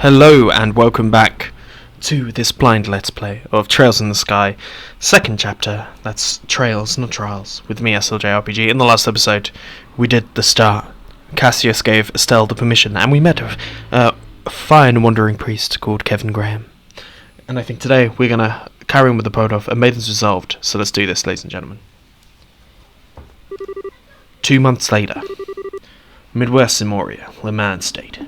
Hello and welcome back to this blind let's play of Trails in the Sky, second chapter. That's Trails, not Trials, with me, Estelle jrpg. In the last episode, we did the start. Cassius gave Estelle the permission, and we met a fine wandering priest called Kevin Graham. And I think today we're going to carry on with the poem of A Maiden's Resolved, so let's do this, ladies and gentlemen. 2 months later, Midwest Moria, Le Mans State.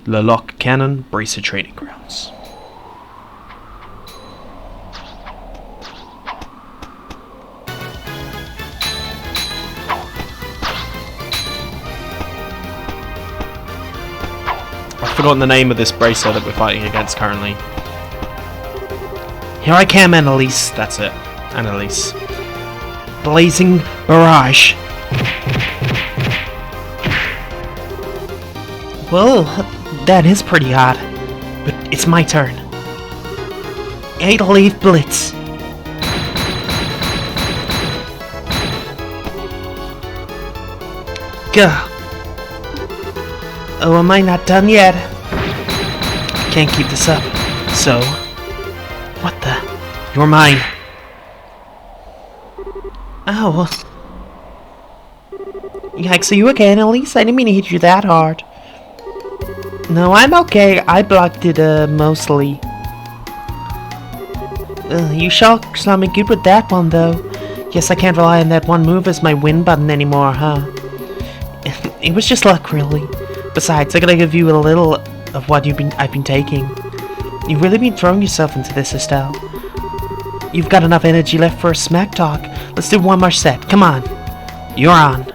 Locle Cannon Bracer Training Grounds. I've forgotten the name of this bracer that we're fighting against currently. Here I come, Annalise. That's it. Annalise. Blazing Barrage. Whoa, that is pretty odd. But it's my turn. 8-leaf Blitz. Gah. Oh, am I not done yet? Can't keep this up. So, what the? You're mine. Oh. Yikes, are you okay, Annalise? I didn't mean to hit you that hard. No, I'm okay. I blocked it, mostly. You sure saw me good with that one, though. Guess I can't rely on that one move as my win button anymore, huh? It was just luck, really. Besides, I gotta give you a little of what I've been taking. You've really been throwing yourself into this, Estelle. You've got enough energy left for a smack talk. Let's do one more set. Come on. You're on.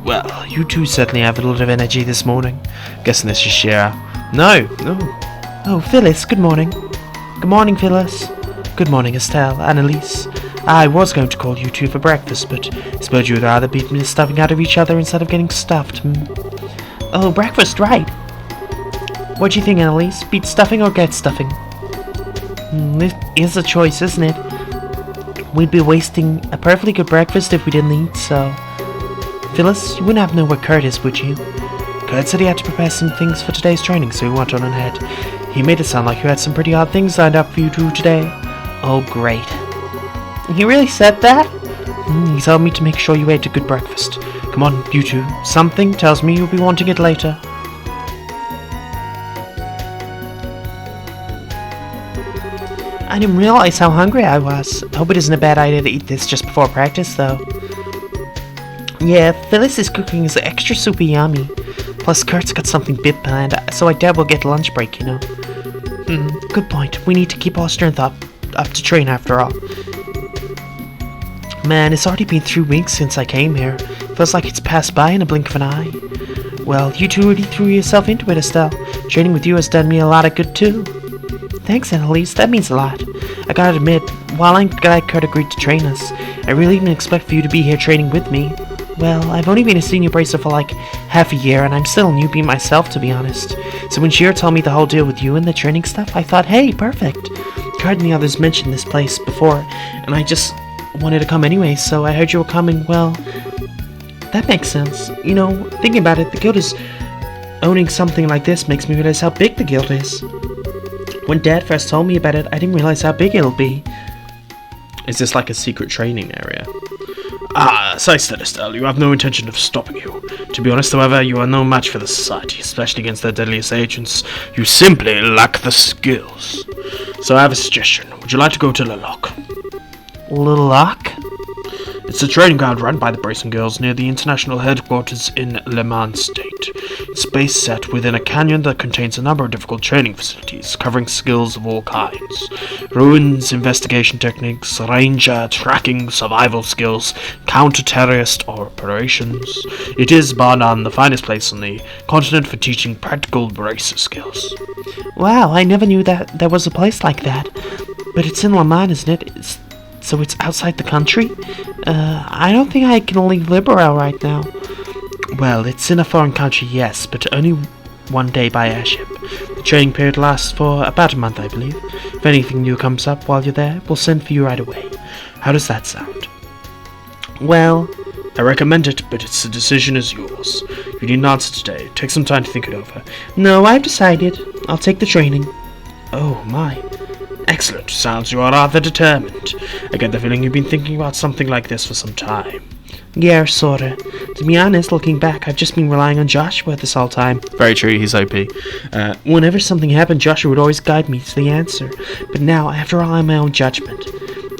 Well, you two certainly have a lot of energy this morning. Guessing this is Shira. No. Oh, Phyllis, good morning. Good morning, Phyllis. Good morning, Estelle, Annalise. I was going to call you two for breakfast, but I suppose you would rather beat me stuffing out of each other instead of getting stuffed. Oh, breakfast, right. What do you think, Annalise? Beat stuffing or get stuffing? This is a choice, isn't it? We'd be wasting a perfectly good breakfast if we didn't eat, so... Phyllis, you wouldn't have known where Kurt is, would you? Kurt said he had to prepare some things for today's training, so he went on ahead. He made it sound like you had some pretty odd things lined up for you two today. Oh, great. He really said that? He told me to make sure you ate a good breakfast. Come on, you two. Something tells me you'll be wanting it later. I didn't realize how hungry I was. I hope it isn't a bad idea to eat this just before practice, though. Yeah, Phyllis's cooking is extra super yummy. Plus, Kurt's got something big planned, so I doubt we'll get lunch break, you know. Good point. We need to keep our strength up to train after all. Man, it's already been 3 weeks since I came here. Feels like it's passed by in a blink of an eye. Well, you two already threw yourself into it, Estelle. Training with you has done me a lot of good, too. Thanks, Annalise. That means a lot. I gotta admit, while I'm glad Kurt agreed to train us, I really didn't expect for you to be here training with me. Well, I've only been a senior bracer for like half a year, and I'm still a newbie myself, to be honest. So when Shira told me the whole deal with you and the training stuff, I thought, hey, perfect. Kurt and the others mentioned this place before, and I just wanted to come anyway, so I heard you were coming. Well, that makes sense. You know, thinking about it, the guild is owning something like this makes me realize how big the guild is. When Dad first told me about it, I didn't realize how big it'll be. Is this like a secret training area? Ah, as I said, Estelle, you have no intention of stopping you. To be honest, however, you are no match for the Society, especially against their deadliest agents. You simply lack the skills. So I have a suggestion. Would you like to go to Locle? Locle? It's a training ground run by the Bracing Girls near the international headquarters in Le Mans State. It's based set within a canyon that contains a number of difficult training facilities, covering skills of all kinds. Ruins, investigation techniques, ranger, tracking, survival skills, counter-terrorist operations. It is, bar none, the finest place on the continent for teaching practical bracer skills. Wow, I never knew that there was a place like that. But it's in Le Mans, isn't it? So it's outside the country? I don't think I can leave Liberal right now. Well, it's in a foreign country, yes, but only one day by airship. The training period lasts for about a month, I believe. If anything new comes up while you're there, we'll send for you right away. How does that sound? Well, I recommend it, but its decision is yours. You need an answer today. Take some time to think it over. No, I've decided. I'll take the training. Oh, my. Excellent. Sounds you are rather determined. I get the feeling you've been thinking about something like this for some time. Yeah, sorta. To be honest, looking back, I've just been relying on Joshua this whole time. Very true, he's OP. Whenever something happened, Joshua would always guide me to the answer. But now, I have to rely on my own judgment.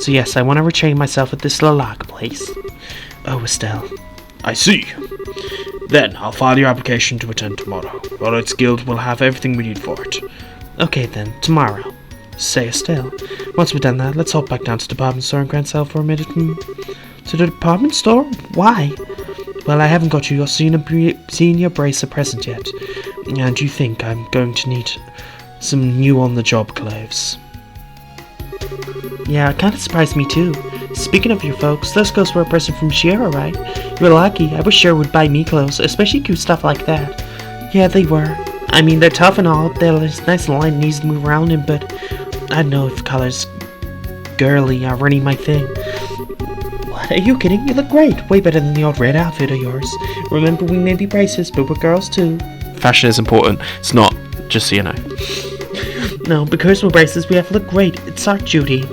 So yes, I want to retrain myself at this Locle place. Oh, Estelle. I see. Then, I'll file your application to attend tomorrow. Rollets Guild will have everything we need for it. Okay then, tomorrow. Say, Estelle, once we've done that, let's hop back down to the department store and Grand Sale for a minute. To the department store? Why? Well, I haven't got you your senior bracer present yet, and you think I'm going to need some new on-the-job clothes. Yeah, it kind of surprised me too. Speaking of your folks, those clothes were a present from Shira, right? You're lucky. I wish Shira would buy me clothes, especially cute stuff like that. Yeah, they were. I mean, they're tough and all. They're nice and light and easy to move around in, but I don't know if colors girly are really my thing. What? Are you kidding? You look great. Way better than the old red outfit of yours. Remember, we may be braces, but we're girls too. Fashion is important. It's not, just so you know. No, because we're braces, we have to look great. It's our duty.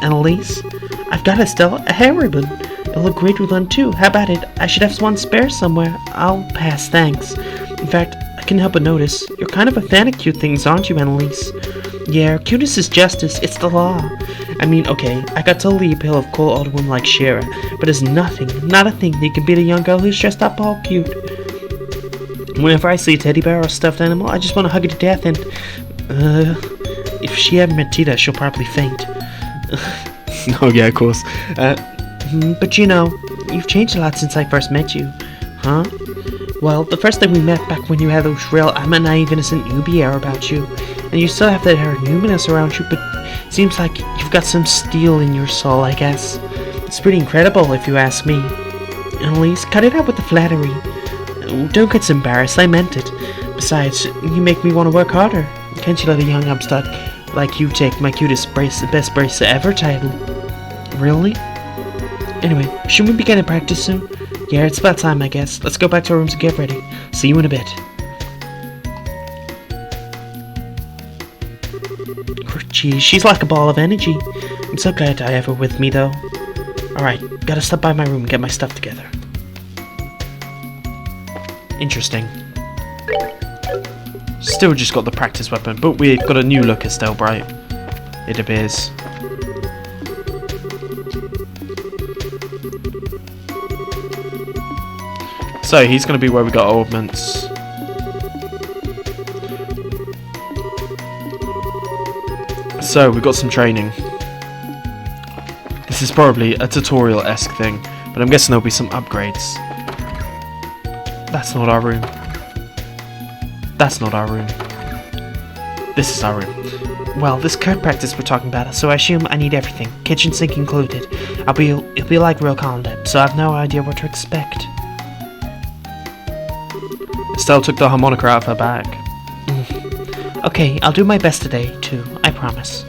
Annalise, I've got Estelle a hair ribbon. It'll look great with one too. How about it? I should have one spare somewhere. I'll pass, thanks. In fact, I can't help but notice, you're kind of a fan of cute things, aren't you, Annalise? Yeah, cuteness is justice. It's the law. I mean, okay, I got totally a pill of cool older women like Shira, but there's nothing, not a thing that can beat a young girl who's dressed up all cute. Whenever I see a teddy bear or a stuffed animal, I just want to hug it to death and, if she hadn't met Tita, she'll probably faint. Oh yeah, of course. But you know, you've changed a lot since I first met you. Huh? Well, the first time we met back when you had those real I'm a naive innocent newbie air about you, and you still have that air of newbiness around you, but it seems like you've got some steel in your soul, I guess. It's pretty incredible, if you ask me. Annalise, cut it out with the flattery. Don't get so embarrassed, I meant it. Besides, you make me want to work harder. Can't you let a young upstart like you take my cutest brace, the best brace ever title? Really? Anyway, shouldn't we be getting practice soon? Yeah, it's about time, I guess. Let's go back to our rooms and get ready. See you in a bit. Geez, she's like a ball of energy. I'm so glad I have her with me, though. Alright, gotta stop by my room and get my stuff together. Interesting. Still just got the practice weapon, but we've got a new look, Estelle Bright. It appears. So he's going to be where we got augments. So we've got some training. This is probably a tutorial-esque thing, but I'm guessing there'll be some upgrades. That's not our room. That's not our room. This is our room. Well, this card practice we're talking about, so I assume I need everything, kitchen sink included. It'll be like real combat, so I have no idea what to expect. Estelle took the harmonica out of her bag. Okay, I'll do my best today, too, I promise.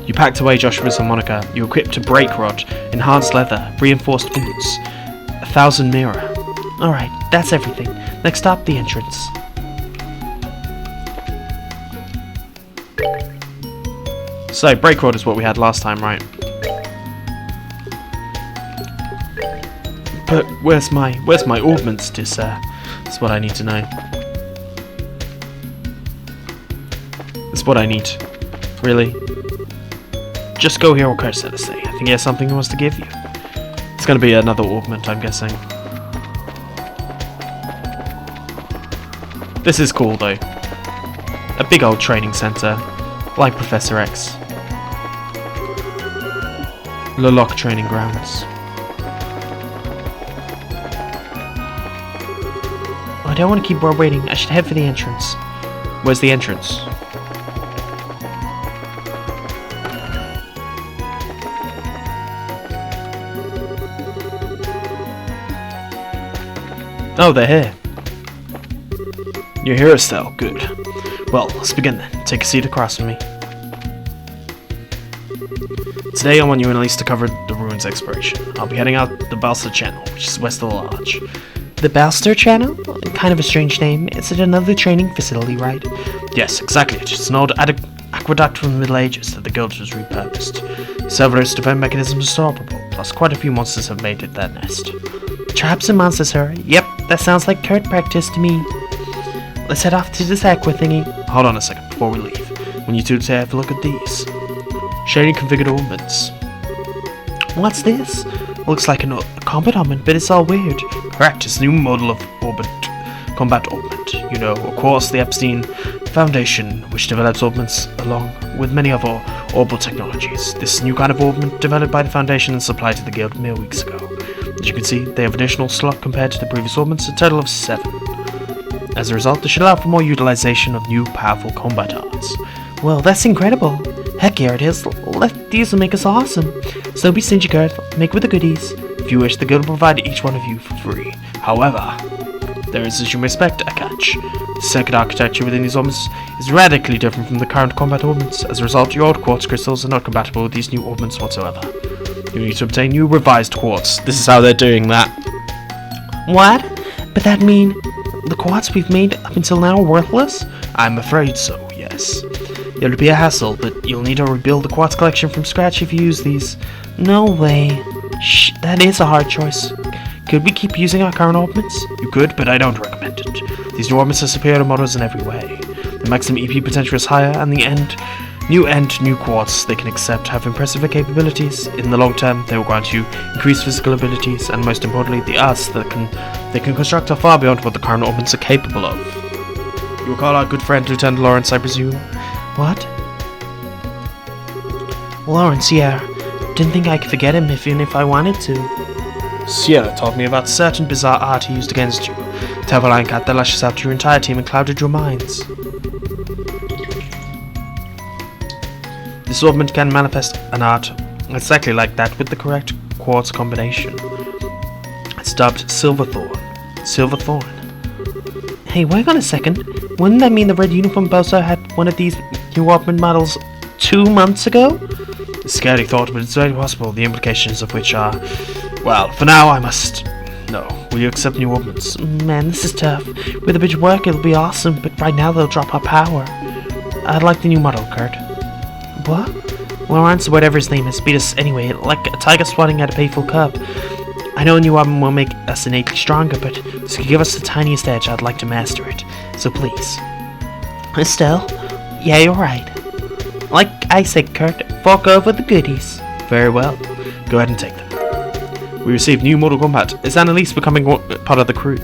You packed away Joshua's harmonica. You equipped a brake rod, enhanced leather, reinforced boots, 1,000 mirror. Alright, that's everything. Next stop, the entrance. So, brake rod is what we had last time, right? But where's my augments, dear sir? That's what I need to know. That's what I need. Really? Just go hear what Curse had to say. I think he has something he wants to give you. It's going to be another augment, I'm guessing. This is cool, though. A big old training center, like Professor X. Locle training grounds. I don't want to keep her waiting. I should head for the entrance. Where's the entrance? Oh, they're here. You're here, Estelle. Good. Well, let's begin then. Take a seat across from me. Today I want you and Elise to cover the ruins exploration. I'll be heading out the Balster Channel, which is west of the lodge. The Balster Channel? Kind of a strange name. It's at another training facility, right? Yes, exactly. It's an old aqueduct from the Middle Ages that the guild has repurposed. Several defense mechanisms are stoppable, plus quite a few monsters have made it their nest. Traps and monsters, sir. Yep, that sounds like Kurt practice to me. Let's head off to this aqua thingy. Hold on a second before we leave. When you two have a look at these. Shady configured orbits. What's this? Looks like a combat orbit, but it's all weird. Correct, it's a new model of combat orbit. You know, of course, the Epstein Foundation, which develops orbits along with many other orbital technologies. This new kind of orbit developed by the Foundation and supplied to the guild mere weeks ago. As you can see, they have additional slot compared to the previous orbits, a total of 7. As a result, this should allow for more utilization of new powerful combat arts. Well, that's incredible. Heck yeah, it is. These will make us awesome. So don't be stingy, Kurt. Make with the goodies. If you wish, the guild will provide each one of you for free. However, there is, as you may expect, a catch. The circuit architecture within these orbits is radically different from the current combat orbits. As a result, your old quartz crystals are not compatible with these new orbits whatsoever. You need to obtain new revised quartz. This is how they're doing that. What? But that mean the quartz we've made up until now are worthless? I'm afraid so, yes. It'll be a hassle, but you'll need to rebuild the quartz collection from scratch if you use these. No way. Shh, that is a hard choice. Could we keep using our current orbits? You could, but I don't recommend it. These new orbits are superior to models in every way. The maximum EP potential is higher, and new quartz they can accept have impressive capabilities. In the long term, they will grant you increased physical abilities, and most importantly, the arts that they can construct are far beyond what the current orbits are capable of. You will call our good friend Lieutenant Lawrence, I presume? What? Lawrence, yeah. Didn't think I could forget him even if I wanted to. Sierra told me about certain bizarre art he used against you. Terrible iron cat that lashes out to your entire team and clouded your minds. This orbit can manifest an art exactly like that with the correct quartz combination. It's dubbed Silverthorn. Silverthorn. Hey, wait on a second. Wouldn't that mean the red uniform bozo had one of these new orbit models 2 months ago? A scary thought, but it's very possible, the implications of which are... Well, for now I must... No. Will you accept new orbits? Man, this is tough. With a bit of work it'll be awesome, but right now they'll drop our power. I'd like the new model, Kurt. What? Lawrence, whatever his name is, beat us anyway, like a tiger swatting at a playful cub. I know a new album will make us innately stronger, but this could give us the tiniest edge. I'd like to master it. So please. Estelle? Yeah, you're right. Like I said, Kurt, fork over the goodies. Very well. Go ahead and take them. We received new Mortal Kombat. Is Annalise becoming part of the crew?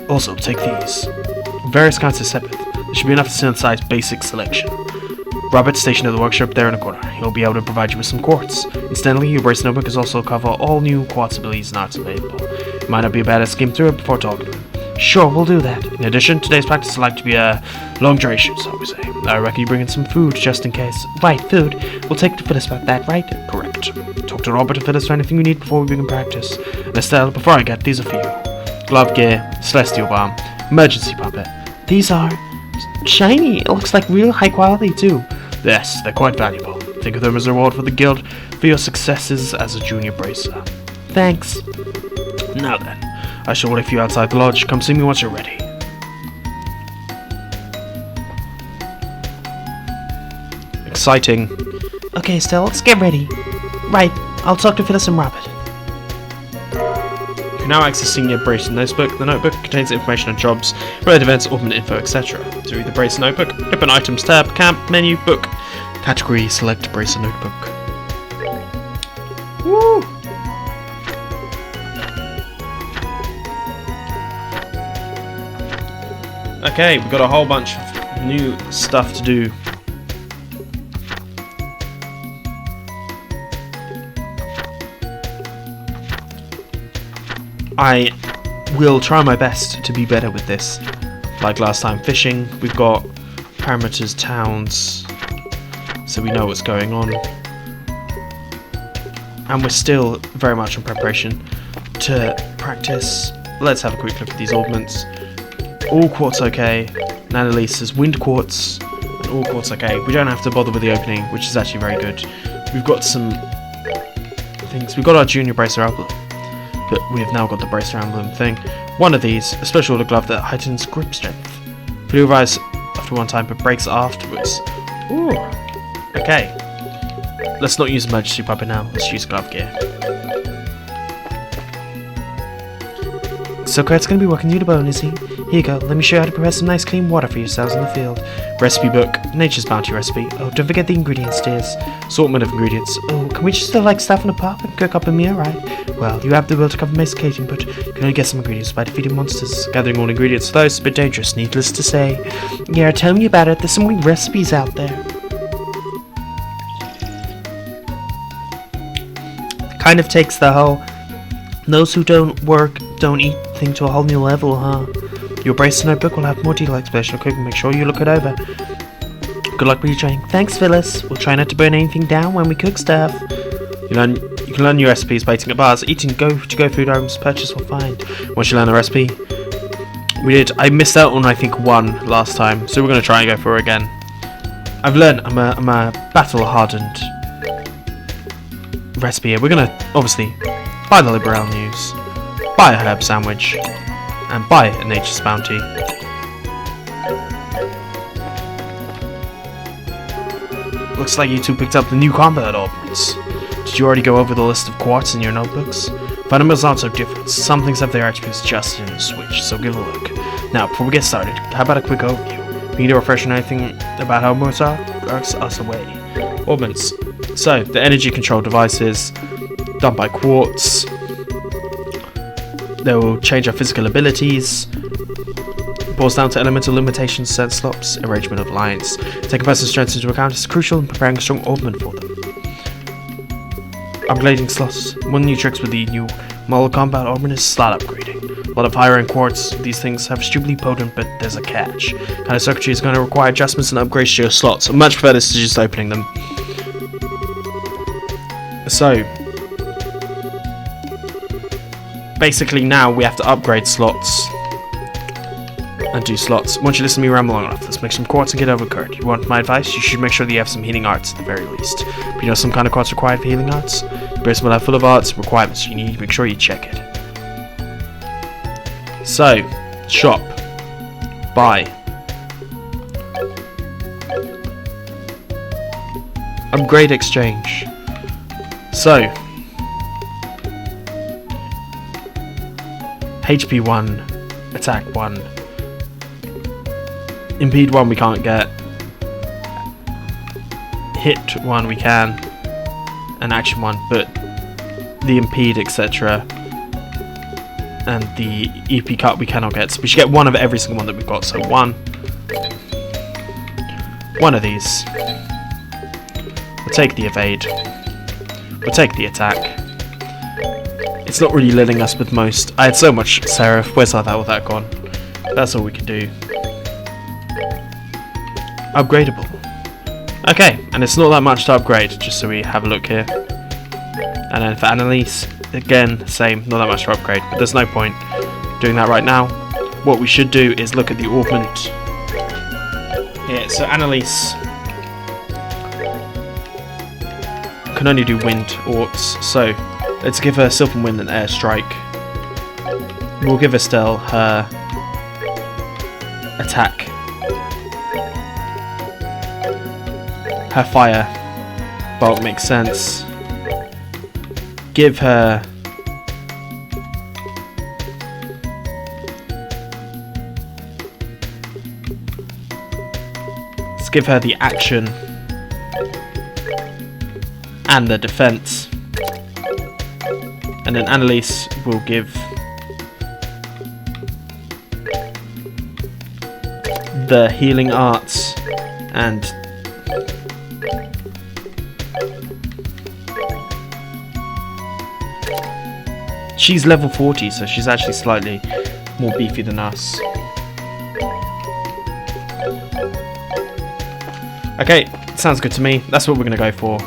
Also, take these. Various kinds of sepith. There should be enough to synthesize basic selection. Robert, stationed at the workshop there in the corner. He'll be able to provide you with some quartz. Incidentally, your brace notebook is also cover all new quartz abilities and arts available. It might not be bad to skim through it before talking to him. Sure, we'll do that. In addition, today's practice is like to be a long duration, so we say. I reckon you bring in some food just in case. Right, food. We'll take to Phyllis about that, right? Correct. Talk to Robert and Phyllis for anything you need before we begin practice. And Estelle, before I get, these are for you. Glove gear, celestial bomb, emergency puppet. These are shiny. It looks like real high quality too. Yes, they're quite valuable. Think of them as a reward for the guild for your successes as a junior bracer. Thanks. Now then, I shall wait for you outside the lodge. Come see me once you're ready. Exciting. Okay, Estelle, let's get ready. Right, I'll talk to Phyllis and Robert. You're now accessing your bracer notebook. The notebook contains information on jobs, related events, orbit info, etc. To read the bracer notebook, open Items tab, Camp, Menu, Book, Category, select Bracer Notebook. Woo! Okay, we've got a whole bunch of new stuff to do. I will try my best to be better with this. Like last time fishing, we've got parameters, towns, so we know what's going on. And we're still very much in preparation to practice. Let's have a quick look at these augments. All quartz okay. Annalise says wind quartz, and all quartz okay. We don't have to bother with the opening, which is actually very good. We've got some things. We've got our junior bracer emblem, but we have now got the bracer emblem thing. One of these, a special order glove that heightens grip strength. Blue rise of after one time, but breaks afterwards. Ooh. Okay. Let's not use emergency weapon now. Let's use glove gear. So Kurt's gonna be working you to bone, is he? Here you go, let me show you how to prepare some nice clean water for yourselves in the field. Recipe book. Nature's Bounty recipe. Oh, don't forget the ingredients, dears. Assortment of ingredients. Oh, can we just still like stuff in a pot and cook up a meal, right? Well, you have the will to cover domesticating, but you can only get some ingredients by defeating monsters. Gathering all ingredients though is a bit dangerous, needless to say. Yeah, tell me about it. There's so many recipes out there. Kind of takes the whole those who don't work, don't eat thing to a whole new level, huh? Your brace notebook will have more detailed explanation of cooking. Make sure you look it over. Good luck with your training. Thanks, Phyllis. We'll try not to burn anything down when we cook stuff. You can learn new recipes by eating at bars. Eating go-to-go food items purchase will find. Once you learn the recipe, I missed out on I think one last time, so we're gonna try and go for it again. I've learned I'm a battle-hardened recipe here. We're gonna obviously buy the liberal news, buy a herb sandwich, and buy a Nature's Bounty. Looks like you two picked up the new combat ornaments. Did you already go over the list of quartz in your notebooks? Fundamentals aren't so different. Some things have their attributes just in the switch, so give a look. Now, before we get started, how about a quick overview? We need a refresher on anything about how Ourbours works us away. Ornaments. So, the energy control devices, done by quartz. They will change our physical abilities. Boils down to elemental limitations, set slots, arrangement of lines. Take a person's strengths into account is crucial in preparing a strong ornament for them. Upgrading slots. One new tricks with the new model combat ornament is slot upgrading. A lot of higher end quartz, these things have stupidly potent, but there's a catch. Kind of circuitry is going to require adjustments and upgrades to your slots. I much prefer this to just opening them. So, basically now we have to upgrade slots and do slots. Once you listen to me ramble long enough, let's make some quartz and get over Kurt. You want my advice? You should make sure that you have some healing arts at the very least. If you know some kind of quartz required for healing arts, your base will have full of arts and requirements. You need to make sure you check it. So, shop. Buy. Upgrade exchange. So, HP 1, attack 1, impede 1 we can't get, hit 1 we can, and action 1, but the impede etc. and the EP cut we cannot get, so we should get one of every single one that we've got, so one of these. We'll take the evade, we'll take the attack. It's not really letting us with most. I had so much Seraph. Where's all that gone? That's all we can do. Upgradable. Okay, and it's not that much to upgrade, just so we have a look here. And then for Annalise, again, same, not that much to upgrade, but there's no point doing that right now. What we should do is look at the augment. Yeah, so Annalise can only do wind orts, so let's give her Sylvan Wind and Air Strike. We'll give Estelle her attack. Her fire. Bolt makes sense. Give her let's give her the action and the defense. And then Annalise will give the healing arts and she's level 40, so she's actually slightly more beefy than us. Okay, sounds good to me. That's what we're going to go for.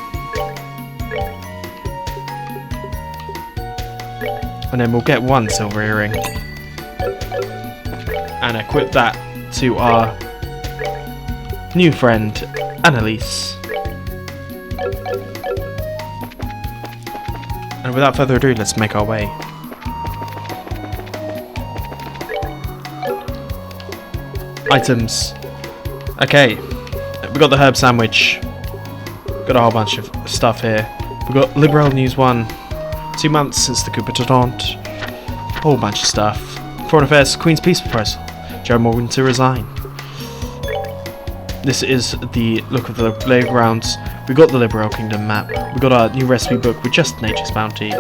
And then we'll get one silver earring and equip that to our new friend Annalise. And without further ado, let's make our way. Items. Okay, we got the herb sandwich. Got a whole bunch of stuff here. We got Liberal News 1. 2 months since the coup d'etat. Whole bunch of stuff. Foreign Affairs, Queen's peace proposal. Joe Morgan to resign. This is the look of the playgrounds. We got the Liberal Kingdom map. We got our new recipe book with just Nature's Bounty,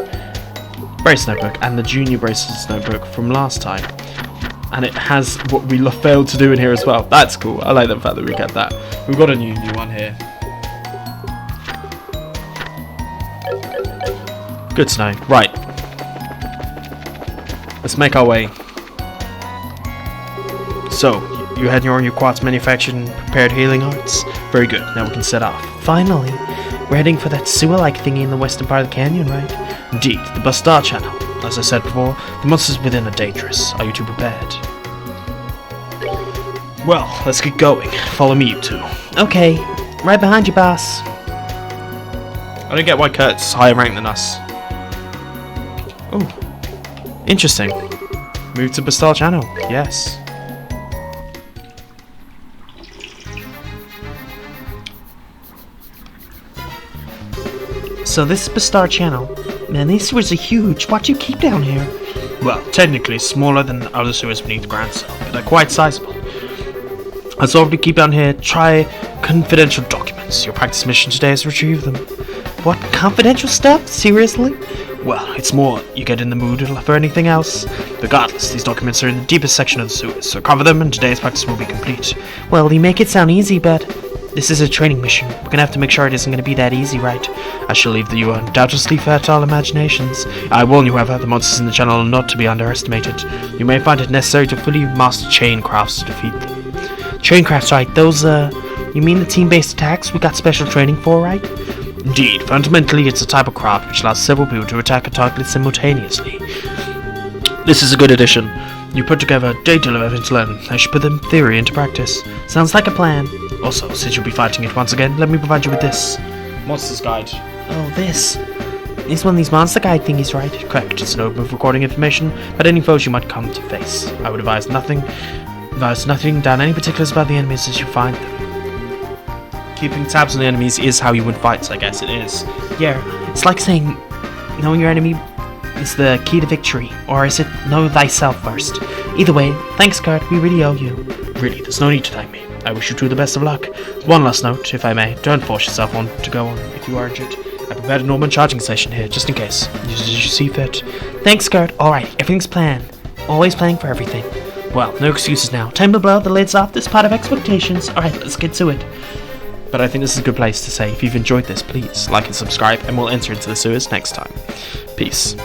Brace notebook, and the Junior Braces notebook from last time. And it has what we failed to do in here as well. That's cool. I like the fact that we kept that. We've got a new one here. Good to know. Right. Let's make our way. So, you had on your quartz manufactured and prepared healing arts? Very good. Now we can set off. Finally, we're heading for that sewer-like thingy in the western part of the canyon, right? Indeed, the Bastard Channel. As I said before, the monsters within are dangerous. Are you two prepared? Well, let's get going. Follow me, you two. Okay, right behind you, boss. I don't get why Kurt's higher rank than us. Oh, interesting. Move to Bastard Channel. Yes. So this is Bastard Channel. Man, these sewers are huge. What do you keep down here? Well, technically smaller than other sewers beneath the ground cell, but they're quite sizable. As all we keep down here, try confidential documents. Your practice mission today is to retrieve them. What, confidential stuff? Seriously? Well, it's more you get in the mood for anything else. Regardless, these documents are in the deepest section of the sewers, so cover them and today's practice will be complete. Well, you make it sound easy, but this is a training mission. We're gonna have to make sure it isn't gonna be that easy, right? I shall leave you undoubtedly fertile imaginations. I warn you, however, the monsters in the channel are not to be underestimated. You may find it necessary to fully master chain crafts to defeat them. Chain crafts, right? Those, you mean the team-based attacks we got special training for, right? Indeed. Fundamentally, it's a type of craft which allows several people to attack a target simultaneously. This is a good addition. You put together a great deal of evidence learning. I should put them theory into practice. Sounds like a plan. Also, since you'll be fighting it once again, let me provide you with this. Monster's Guide. Oh, this. It's one of these monster guide thingies, right? Correct. It's an open recording information about any foes you might come to face. I would advise nothing down any particulars about the enemies as you find them. Keeping tabs on the enemies is how you win fights, I guess it is. Yeah, it's like saying knowing your enemy is the key to victory, or is it know thyself first? Either way, thanks, Kurt. We really owe you. Really, there's no need to thank me. I wish you two the best of luck. One last note, if I may. Don't force yourself on to go on if you are injured. I prepared a normal charging station here, just in case. Use it as you see fit. Thanks, Kurt. Alright, everything's planned. Always playing for everything. Well, no excuses now. Time to blow the lids off this pot of expectations. Alright, let's get to it. But I think this is a good place to say, if you've enjoyed this, please like and subscribe, and we'll enter into the sewers next time. Peace.